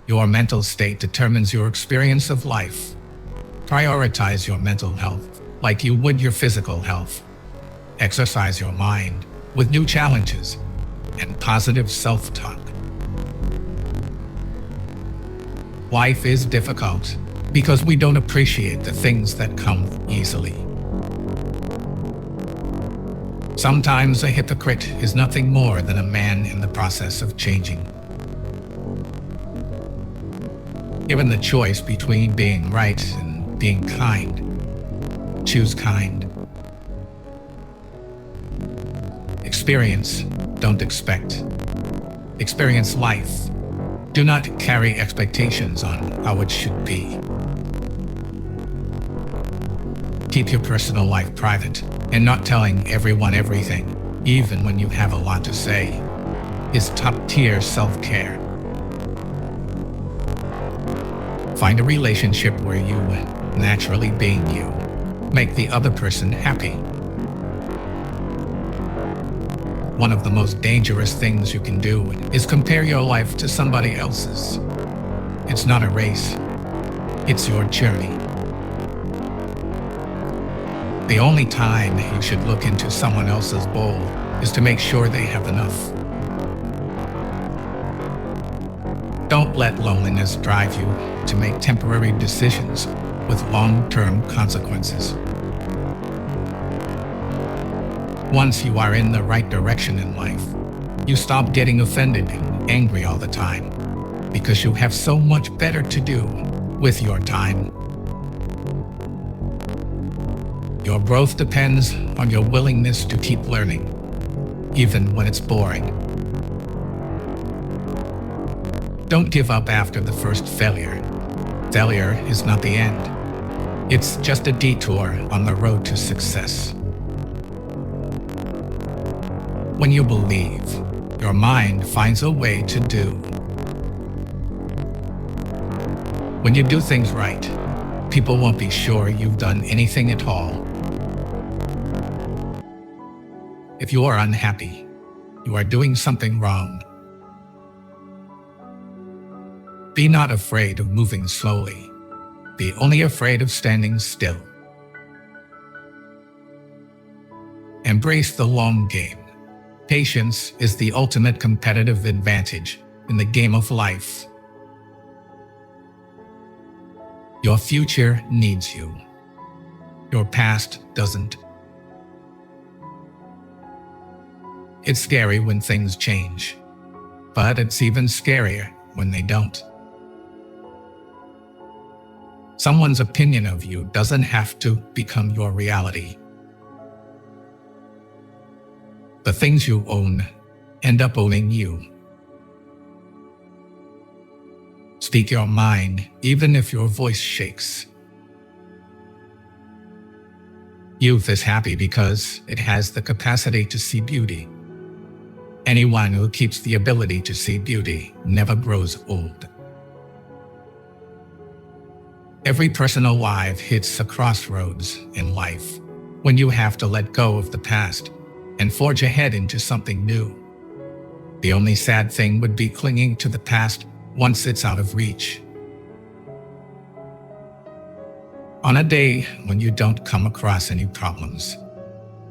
Your mental state determines your experience of life. Prioritize your mental health like you would your physical health. Exercise your mind with new challenges and positive self-talk. Life is difficult because we don't appreciate the things that come easily. Sometimes a hypocrite is nothing more than a man in the process of changing. Given the choice between being right and being kind, choose kind. Experience, don't expect. Experience life. Do not carry expectations on how it should be. Keep your personal life private and not telling everyone everything, even when you have a lot to say, is top-tier self-care. Find a relationship where you, naturally being you, make the other person happy. One of the most dangerous things you can do is compare your life to somebody else's. It's not a race. It's your journey. The only time you should look into someone else's bowl is to make sure they have enough. Don't let loneliness drive you to make temporary decisions with long-term consequences. Once you are in the right direction in life, you stop getting offended and angry all the time because you have so much better to do with your time. Your growth depends on your willingness to keep learning, even when it's boring. Don't give up after the first failure. Failure is not the end. It's just a detour on the road to success. When you believe, your mind finds a way to do. When you do things right, people won't be sure you've done anything at all. If you are unhappy, you are doing something wrong. Be not afraid of moving slowly. Be only afraid of standing still. Embrace the long game. Patience is the ultimate competitive advantage in the game of life. Your future needs you. Your past doesn't. It's scary when things change, but it's even scarier when they don't. Someone's opinion of you doesn't have to become your reality. The things you own end up owning you. Speak your mind, even if your voice shakes. Youth is happy because it has the capacity to see beauty. Anyone who keeps the ability to see beauty never grows old. Every person alive hits a crossroads in life when you have to let go of the past and forge ahead into something new. The only sad thing would be clinging to the past once it's out of reach. On a day when you don't come across any problems,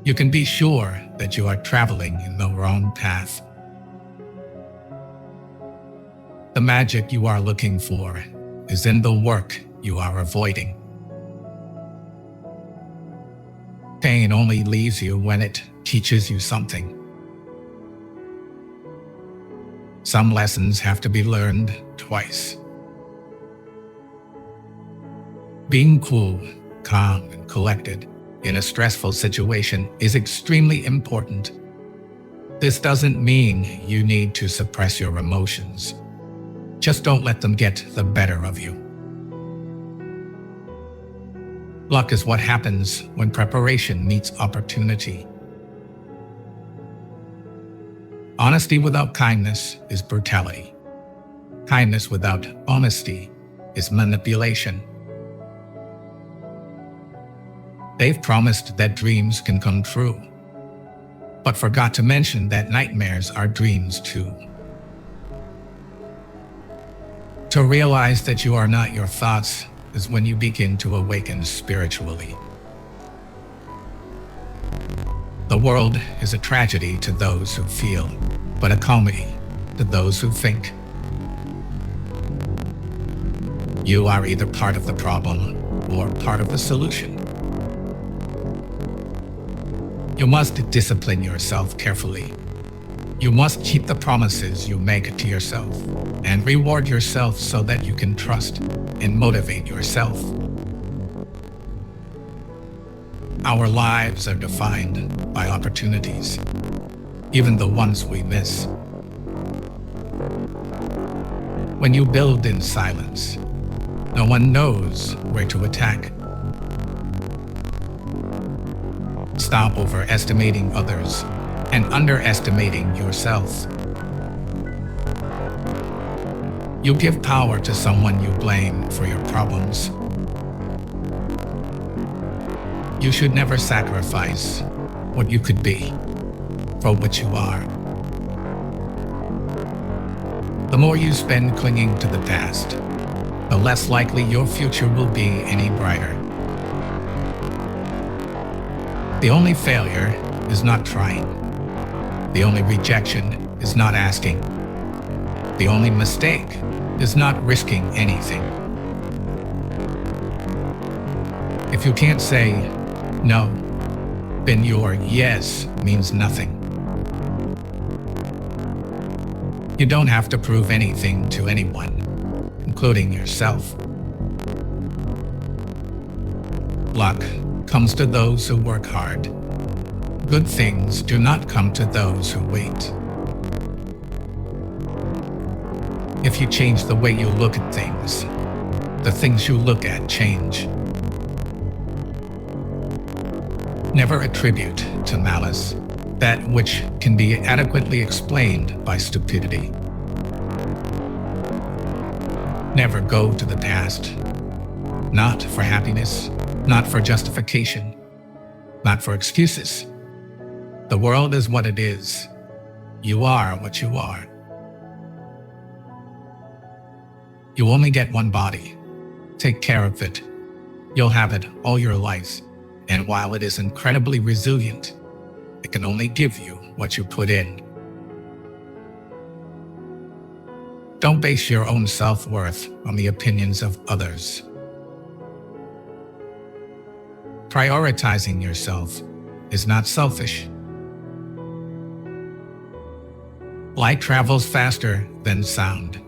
you can be sure that you are traveling in the wrong path. The magic you are looking for is in the work you are avoiding. Pain only leaves you when it teaches you something. Some lessons have to be learned twice. Being cool, calm, and collected in a stressful situation is extremely important. This doesn't mean you need to suppress your emotions. Just don't let them get the better of you. Luck is what happens when preparation meets opportunity. Honesty without kindness is brutality. Kindness without honesty is manipulation. They've promised that dreams can come true, but forgot to mention that nightmares are dreams too. To realize that you are not your thoughts is when you begin to awaken spiritually. The world is a tragedy to those who feel, but a comedy to those who think. You are either part of the problem or part of the solution. You must discipline yourself carefully. You must keep the promises you make to yourself and reward yourself so that you can trust and motivate yourself. Our lives are defined by opportunities, even the ones we miss. When you build in silence, no one knows where to attack. Stop overestimating others and underestimating yourself. You give power to someone you blame for your problems. You should never sacrifice what you could be for what you are. The more you spend clinging to the past, the less likely your future will be any brighter. The only failure is not trying. The only rejection is not asking. The only mistake is not risking anything. If you can't say no, then your yes means nothing. You don't have to prove anything to anyone, including yourself. Luck comes to those who work hard. Good things do not come to those who wait. If you change the way you look at things, the things you look at change. Never attribute to malice that which can be adequately explained by stupidity. Never go to the past, not for happiness, not for justification, not for excuses. The world is what it is. You are what you are. You only get one body. Take care of it. You'll have it all your life. And while it is incredibly resilient, it can only give you what you put in. Don't base your own self-worth on the opinions of others. Prioritizing yourself is not selfish. Light travels faster than sound.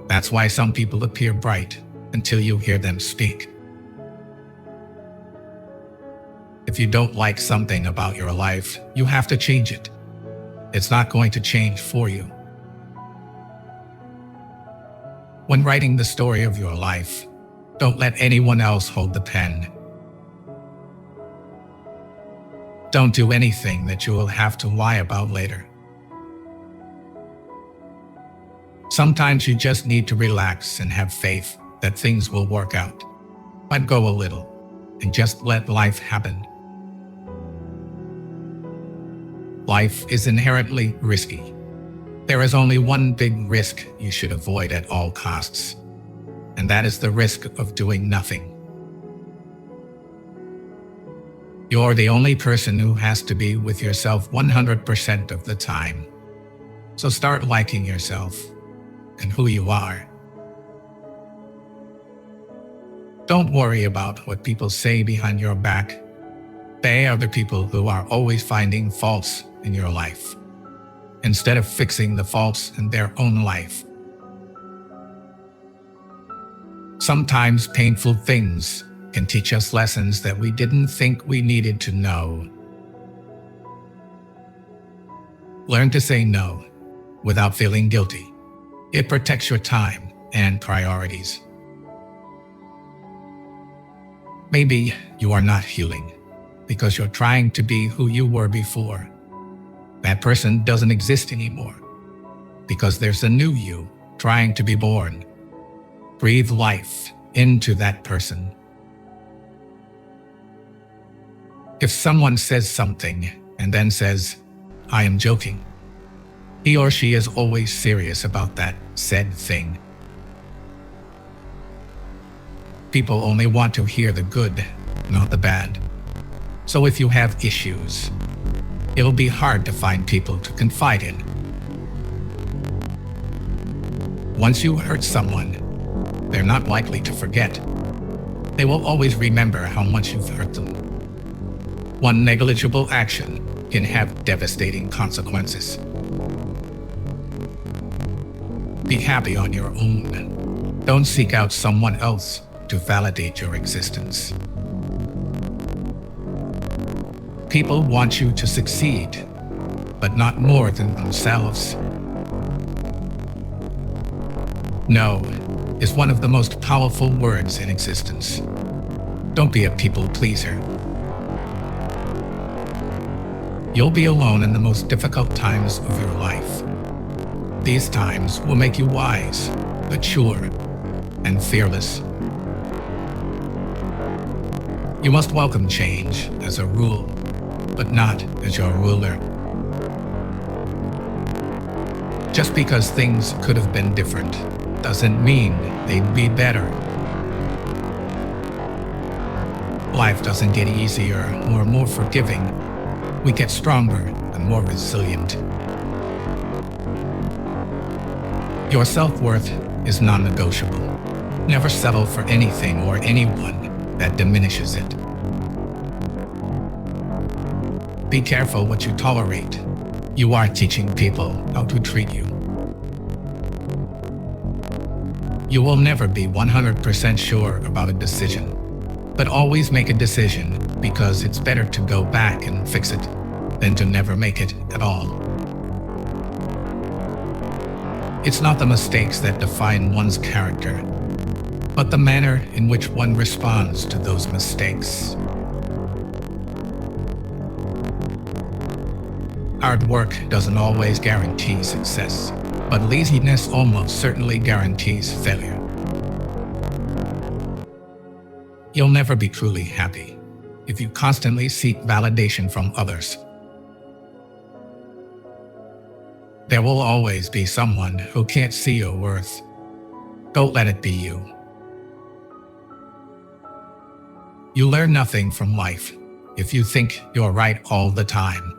That's why some people appear bright until you hear them speak. If you don't like something about your life, you have to change it. It's not going to change for you. When writing the story of your life, don't let anyone else hold the pen. Don't do anything that you will have to lie about later. Sometimes you just need to relax and have faith that things will work out. Let go a little and just let life happen. Life is inherently risky. There is only one big risk you should avoid at all costs, and that is the risk of doing nothing. You're the only person who has to be with yourself 100% of the time. So start liking yourself and who you are. Don't worry about what people say behind your back. They are the people who are always finding faults in your life, instead of fixing the faults in their own life. Sometimes painful things can teach us lessons that we didn't think we needed to know. Learn to say no without feeling guilty. It protects your time and priorities. Maybe you are not healing because you're trying to be who you were before. That person doesn't exist anymore because there's a new you trying to be born. Breathe life into that person. If someone says something and then says, "I am joking," he or she is always serious about that said thing. People only want to hear the good, not the bad. So if you have issues, it'll be hard to find people to confide in. Once you hurt someone, they're not likely to forget. They will always remember how much you've hurt them. One negligible action can have devastating consequences. Be happy on your own. Don't seek out someone else to validate your existence. People want you to succeed, but not more than themselves. No is one of the most powerful words in existence. Don't be a people pleaser. You'll be alone in the most difficult times of your life. These times will make you wise, mature, and fearless. You must welcome change as a rule, but not as your ruler. Just because things could have been different doesn't mean they'd be better. Life doesn't get easier or more forgiving. We get stronger and more resilient. Your self-worth is non-negotiable. Never settle for anything or anyone that diminishes it. Be careful what you tolerate. You are teaching people how to treat you. You will never be 100% sure about a decision, but always make a decision because it's better to go back and fix it than to never make it at all. It's not the mistakes that define one's character, but the manner in which one responds to those mistakes. Hard work doesn't always guarantee success, but laziness almost certainly guarantees failure. You'll never be truly happy if you constantly seek validation from others. There will always be someone who can't see your worth. Don't let it be you. You learn nothing from life if you think you're right all the time.